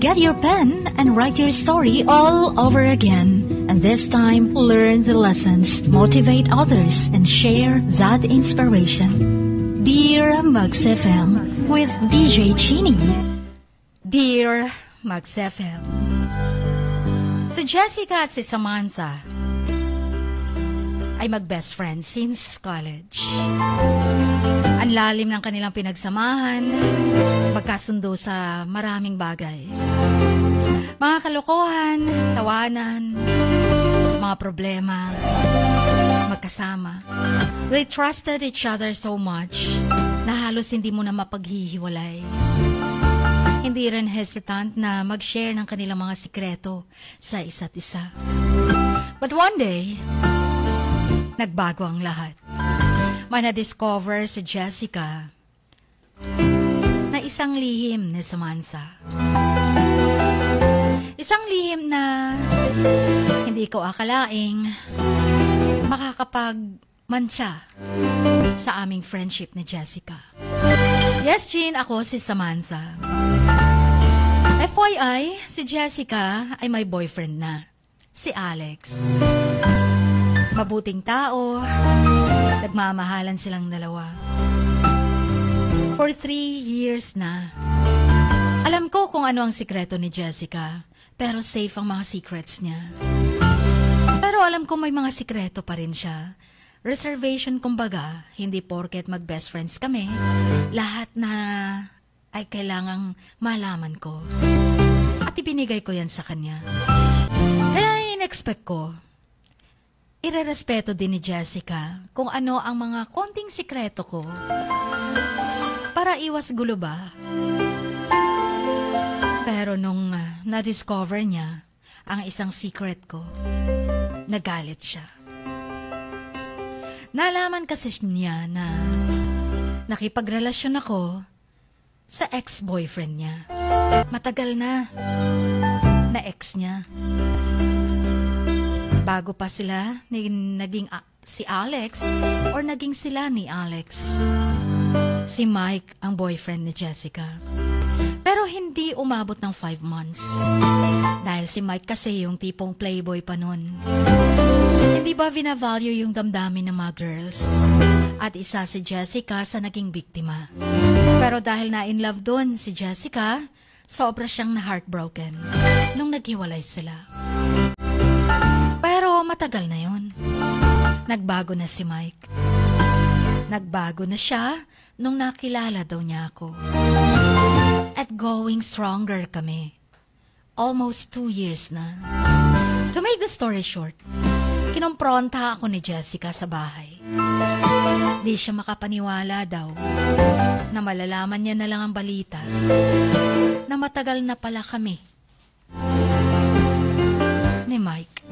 Get your pen and write your story all over again. And this time, learn the lessons, motivate others, and share that inspiration. Dear Max FM with DJ Chini. Dear Max FM, si Jessica at si Samantha ay mag-best friends since college. Ang lalim ng kanilang pinagsamahan, magkasundo sa maraming bagay. Mga kalokohan, tawanan, mga problema, magkasama. They trusted each other so much na halos hindi mo na mapaghihiwalay. Hindi rin hesitant na mag-share ng kanilang mga sikreto sa isa't isa. But one day, nagbago ang lahat. May na-discover si Jessica na isang lihim ni Samantha. Isang lihim na hindi ko akalaing makakapagmantsa sa aming friendship ni Jessica. Yes, Jean, ako si Samantha. FYI, si Jessica ay may boyfriend na, si Alex. Mabuting tao, nagmamahalan silang dalawa. For 3 years na. Alam ko kung ano ang sikreto ni Jessica, pero safe ang mga secrets niya. Pero alam ko may mga sikreto pa rin siya. Reservation kumbaga, hindi porket mag-best friends kami, lahat na ay kailangang malaman ko. At ibinigay ko yan sa kanya. Kaya in-expect ko, irerespeto din ni Jessica kung ano ang mga konting sikreto ko para iwas gulo ba. Pero nung na-discover niya ang isang secret ko, nagalit siya. Nalaman kasi niya na nakipagrelasyon ako sa ex-boyfriend niya. Matagal na ex niya. Bago pa sila naging si Alex or naging sila ni Alex. Si Mike ang boyfriend ni Jessica. Pero hindi umabot ng 5 months. Dahil si Mike kasi yung tipong playboy pa nun. Hindi ba vinavalue yung damdamin ng mga girls? At isa si Jessica sa naging biktima. Pero dahil na in love dun si Jessica, sobra siyang na-heartbroken nung naghiwalay sila. Pero matagal na yon. Nagbago na si Mike. Nagbago na siya nung nakilala daw niya ako. At going stronger kami. Almost 2 years na. To make the story short, kinompronta ako ni Jessica sa bahay. Di siya makapaniwala daw na malalaman niya na lang ang balita na matagal na pala kami ni Mike.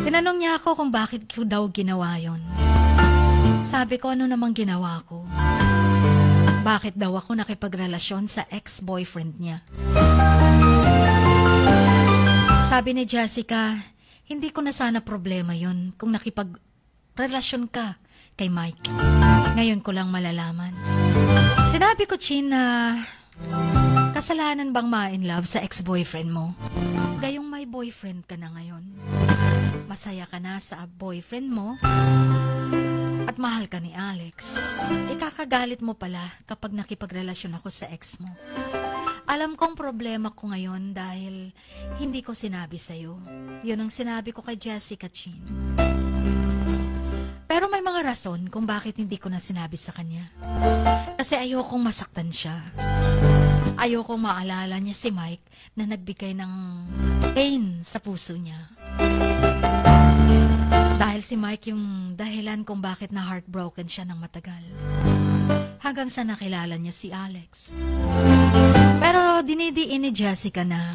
Tinanong niya ako kung bakit ko daw ginawa yon. Sabi ko, ano namang ginawa ko? Bakit daw ako nakipagrelasyon sa ex-boyfriend niya? Sabi ni Jessica, hindi ko na sana problema yon kung nakipagrelasyon ka kay Mike. Ngayon ko lang malalaman. Sinabi ko, Chin, na kasalanan bang ma-in love sa ex-boyfriend mo? Gayong may boyfriend ka na ngayon. Masaya ka na sa boyfriend mo at mahal ka ni Alex. Ikakagalit mo pala kapag nakipagrelasyon ako sa ex mo. Alam kong problema ko ngayon dahil hindi ko sinabi sa'yo. Yun ang sinabi ko kay Jessica, Chin. Pero may mga rason kung bakit hindi ko na sinabi sa kanya. Kasi ayokong masaktan siya. Ayokong maalala niya si Mike na nagbigay ng pain sa puso niya. Dahil si Mike yung dahilan kung bakit na heartbroken siya ng matagal. Hanggang sa nakilala niya si Alex. Pero dinidiin ni Jessica na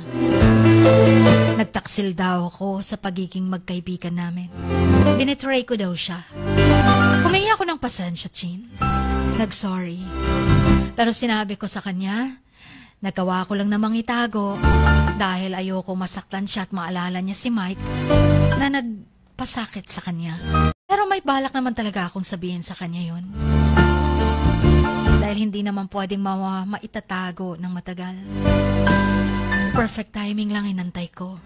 nagtaksil daw ako sa pagiging magkaibigan namin. Binetray ko daw siya. Humingi ako ng pasensya, Chin. Nag-sorry. Pero sinabi ko sa kanya, nagawa ko lang namang itago dahil ayoko masaktan siya at maalala niya si Mike na nagpasakit sa kanya. Pero may balak naman talaga akong sabihin sa kanya yun. Dahil hindi naman pwedeng maitatago ng matagal. Perfect timing lang inantay ko.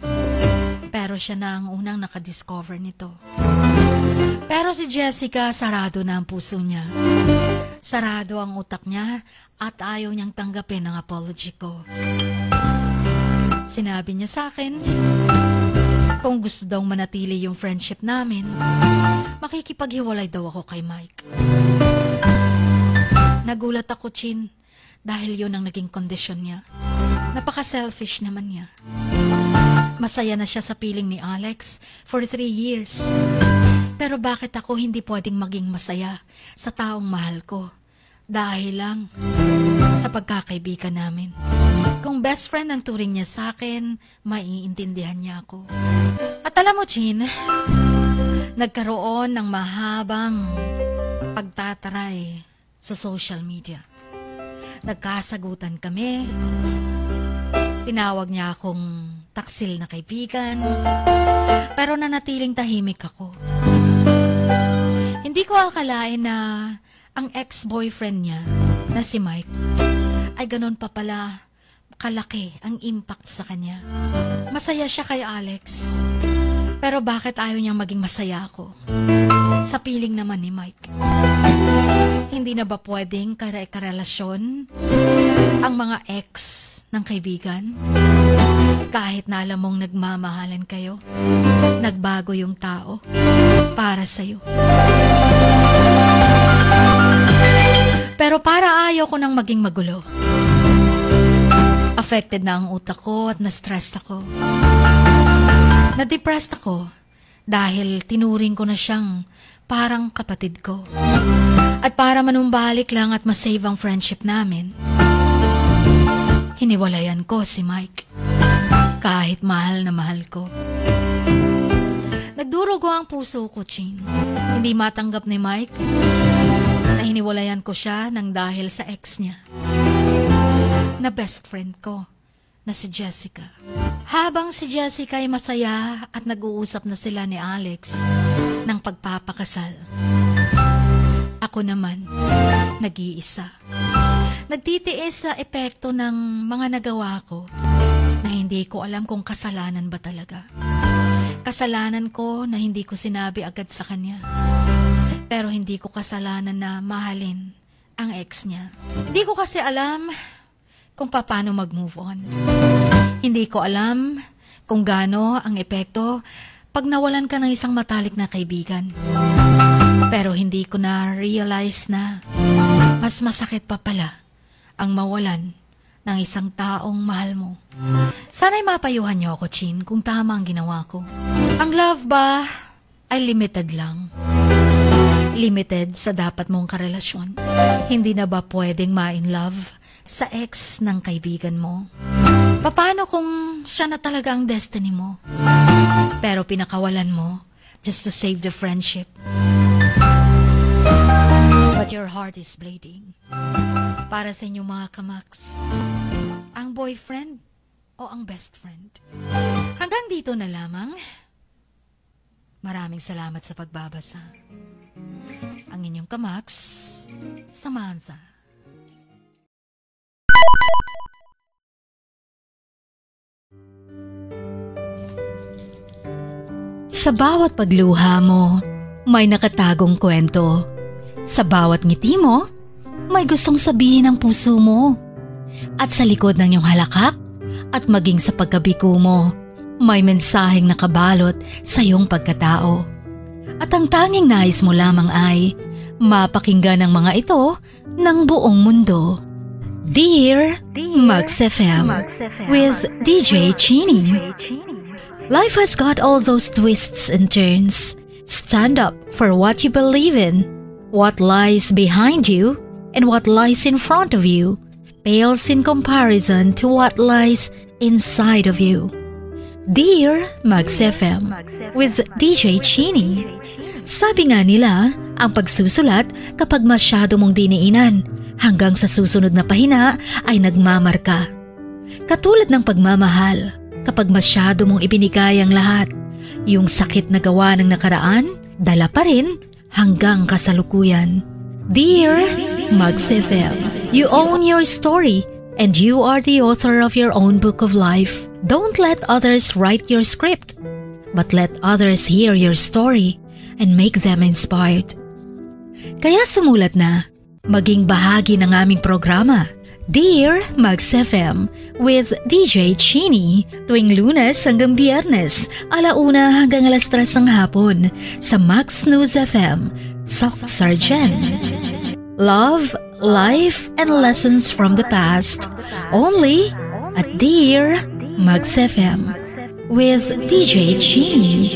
Pero siya na ang unang nakadiscover nito. Pero si Jessica, sarado na ang puso niya. Sarado ang utak niya at ayaw niyang tanggapin ang apology ko. Sinabi niya sa akin, kung gusto daw manatili yung friendship namin, makikipaghiwalay daw ako kay Mike. Nagulat ako, Chin, dahil yun ang naging kondisyon niya. Napaka-selfish naman niya. Masaya na siya sa piling ni Alex for 3 years. Pero bakit ako hindi pwedeng maging masaya sa taong mahal ko? Dahil lang sa pagkakaibigan namin. Kung best friend ang turing niya sa akin, maiintindihan niya ako. At alam mo, Chin, nagkaroon ng mahabang pagtataray sa social media. Nagkasagutan kami. Tinawag niya akong taksil na kaibigan. Pero nanatiling tahimik ako. Hindi ko akalain na ang ex-boyfriend niya, na si Mike, ay ganun pa pala kalaki ang impact sa kanya. Masaya siya kay Alex. Pero bakit ayaw niyang maging masaya ako? Sa piling naman ni Mike. Hindi na ba pwedeng karelasyon ang mga ex ng kaibigan? Kahit na alam mong nagmamahalan kayo, nagbago yung tao para sa'yo. Pero para ayaw ko nang maging magulo. Affected na ang utak ko at na-stressed ako. Na-depressed ako dahil tinuring ko na siyang parang kapatid ko. At para manumbalik lang at masave ang friendship namin, hiniwalayan ko si Mike. Kahit mahal na mahal ko. Nagdurugo ang puso ko, Chin. Hindi matanggap ni Mike na hiniwalayan ko siya nang dahil sa ex niya. Na best friend ko, na si Jessica. Habang si Jessica ay masaya at nag-uusap na sila ni Alex ng pagpapakasal, ako naman, nag-iisa. Nagtitiis sa epekto ng mga nagawa ko na hindi ko alam kung kasalanan ba talaga. Kasalanan ko na hindi ko sinabi agad sa kanya. Pero hindi ko kasalanan na mahalin ang ex niya. Hindi ko kasi alam kung paano mag-move on. Hindi ko alam kung gaano ang epekto pag nawalan ka ng isang matalik na kaibigan. Pero hindi ko na-realize na mas masakit pa pala ang mawalan ng isang taong mahal mo. Sana'y mapayuhan niyo ako, Chin, kung tama ang ginawa ko. Ang love ba ay limited lang? Limited sa dapat mong karelasyon. Hindi na ba pwedeng ma-in love sa ex ng kaibigan mo? Paano kung siya na talaga ang destiny mo? Pero pinakawalan mo just to save the friendship. But your heart is bleeding. Para sa inyong mga kamaks, ang boyfriend o ang best friend? Hanggang dito na lamang. Maraming salamat sa pagbabasa. Ang inyong kamaks, Samantha. Sa bawat pagluha mo, may nakatagong kwento. Sa bawat ngiti mo, may gustong sabihin ang puso mo. At sa likod ng iyong halakak at maging sa pagkabiko mo, may mensaheng nakabalot sa iyong pagkatao. At ang tanging nais mo lamang ay mapakinggan ang mga ito ng buong mundo. Dear Max FM with DJ Chini. Life has got all those twists and turns. Stand up for what you believe in. What lies behind you and what lies in front of you pales in comparison to what lies inside of you. Dear Max FM with DJ Chini. Sabi nga nila, ang pagsusulat kapag masyado mong diniinan hanggang sa susunod na pahina ay nagmamarka. Katulad ng pagmamahal, kapag masyado mong ibinigay ang lahat, yung sakit na gawa ng nakaraan, dala pa rin hanggang kasalukuyan. Dear Max FM, you own your story and you are the author of your own book of life. Don't let others write your script, but let others hear your story and make them inspired. Kaya sumulat na, maging bahagi ng aming programa, Dear Max FM with DJ Chini, tuwing Lunes hanggang Biyernes, 1:00 hanggang 3:00 ng hapon sa Max News FM, Sock Sargent. Love, life, and lessons from the past, only at Dear Max FM with DJ Chini.